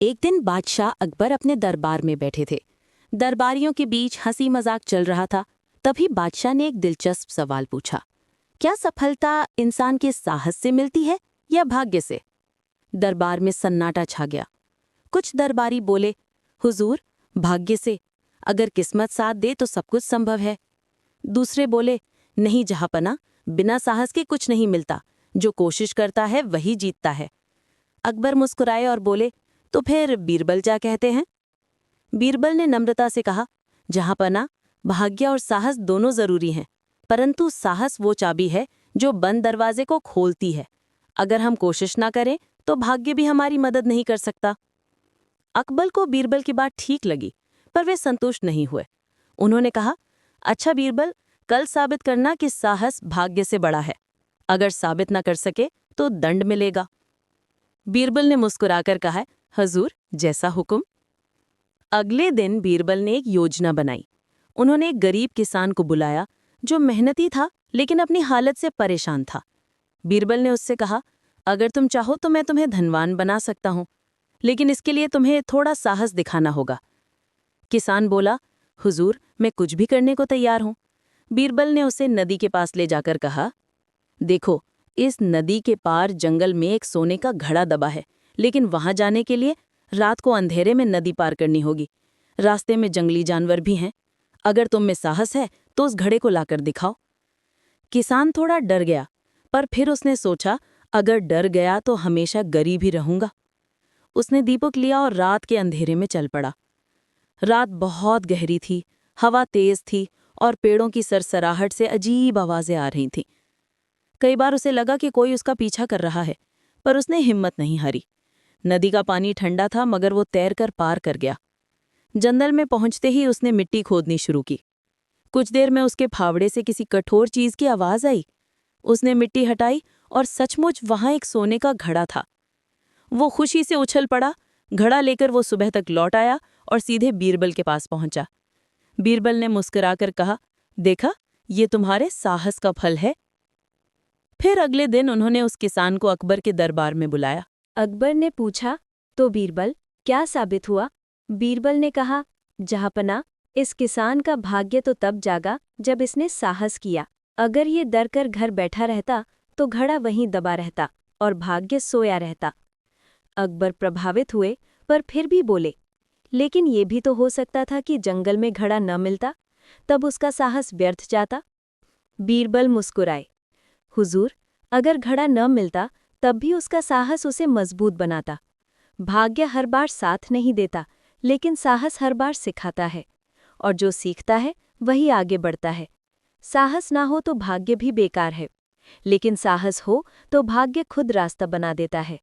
एक दिन बादशाह अकबर अपने दरबार में बैठे थे। दरबारियों के बीच हंसी मजाक चल रहा था। तभी बादशाह ने एक दिलचस्प सवाल पूछा, क्या सफलता इंसान के साहस से मिलती है या भाग्य से? दरबार में सन्नाटा छा गया। कुछ दरबारी बोले, हुजूर, भाग्य से। अगर किस्मत साथ दे तो सब कुछ संभव है। दूसरे बोले, नहीं जहांपना, बिना साहस के कुछ नहीं मिलता। जो कोशिश करता है वही जीतता है। अकबर मुस्कुराए और बोले, तो फिर बीरबल क्या कहते हैं? बीरबल ने नम्रता से कहा, जहांपना, भाग्य और साहस दोनों जरूरी हैं, परंतु साहस वो चाबी है जो बंद दरवाजे को खोलती है। अगर हम कोशिश ना करें तो भाग्य भी हमारी मदद नहीं कर सकता। अकबर को बीरबल की बात ठीक लगी, पर वे संतुष्ट नहीं हुए। उन्होंने कहा, अच्छा बीरबल, कल साबित करना कि साहस भाग्य से बड़ा है। अगर साबित न कर सके तो दंड मिलेगा। बीरबल ने मुस्कुराकर कहा, हजूर, जैसा हुक्म। अगले दिन बीरबल ने एक योजना बनाई। उन्होंने एक गरीब किसान को बुलाया जो मेहनती था लेकिन अपनी हालत से परेशान था। बीरबल ने उससे कहा, अगर तुम चाहो तो मैं तुम्हें धनवान बना सकता हूं, लेकिन इसके लिए तुम्हें थोड़ा साहस दिखाना होगा। किसान बोला, हुजूर, मैं कुछ भी करने को तैयार हूं। बीरबल ने उसे नदी के पास ले जाकर कहा, देखो, इस नदी के पार जंगल में एक सोने का घड़ा दबा है, लेकिन वहां जाने के लिए रात को अंधेरे में नदी पार करनी होगी। रास्ते में जंगली जानवर भी हैं। अगर तुम में साहस है तो उस घड़े को लाकर दिखाओ। किसान थोड़ा डर गया, पर फिर उसने सोचा, अगर डर गया तो हमेशा गरीब ही रहूंगा। उसने दीपक लिया और रात के अंधेरे में चल पड़ा। रात बहुत गहरी थी, हवा तेज थी और पेड़ों की सरसराहट से अजीब आवाजें आ रही थीं। कई बार उसे लगा कि कोई उसका पीछा कर रहा है, पर उसने हिम्मत नहीं हारी। नदी का पानी ठंडा था, मगर वो तैरकर पार कर गया। जंगल में पहुंचते ही उसने मिट्टी खोदनी शुरू की। कुछ देर में उसके फावड़े से किसी कठोर चीज की आवाज आई। उसने मिट्टी हटाई और सचमुच वहां एक सोने का घड़ा था। वो खुशी से उछल पड़ा। घड़ा लेकर वो सुबह तक लौट आया और सीधे बीरबल के पास पहुंचा। बीरबल ने मुस्कुराकर कहा, देखा, ये तुम्हारे साहस का फल है। फिर अगले दिन उन्होंने उस किसान को अकबर के दरबार में बुलाया। अकबर ने पूछा, तो बीरबल, क्या साबित हुआ? बीरबल ने कहा, जहांपना, इस किसान का भाग्य तो तब जागा जब इसने साहस किया। अगर ये डर कर घर बैठा रहता तो घड़ा वहीं दबा रहता और भाग्य सोया रहता। अकबर प्रभावित हुए, पर फिर भी बोले, लेकिन ये भी तो हो सकता था कि जंगल में घड़ा न मिलता, तब उसका साहस व्यर्थ जाता। बीरबल मुस्कुराए, हुजूर, अगर घड़ा न मिलता तब भी उसका साहस उसे मजबूत बनाता। भाग्य हर बार साथ नहीं देता, लेकिन साहस हर बार सिखाता है, और जो सीखता है वही आगे बढ़ता है। साहस ना हो तो भाग्य भी बेकार है, लेकिन साहस हो तो भाग्य खुद रास्ता बना देता है।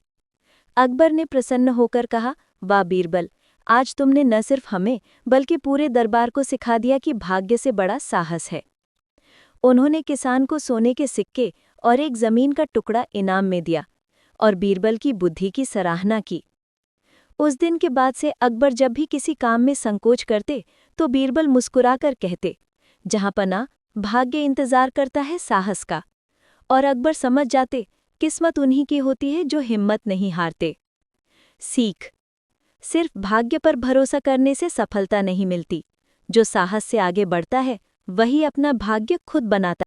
अकबर ने प्रसन्न होकर कहा, वाह बीरबल, आज तुमने न सिर्फ हमें बल्कि पूरे दरबार को सिखा दिया कि भाग्य से बड़ा साहस है। उन्होंने किसान को सोने के सिक्के और एक जमीन का टुकड़ा इनाम में दिया और बीरबल की बुद्धि की सराहना की। उस दिन के बाद से अकबर जब भी किसी काम में संकोच करते तो बीरबल मुस्कुराकर कहते, जहांपना, भाग्य इंतजार करता है साहस का। और अकबर समझ जाते, किस्मत उन्हीं की होती है जो हिम्मत नहीं हारते। सीख, सिर्फ भाग्य पर भरोसा करने से सफलता नहीं मिलती। जो साहस से आगे बढ़ता है वही अपना भाग्य खुद बनाता है।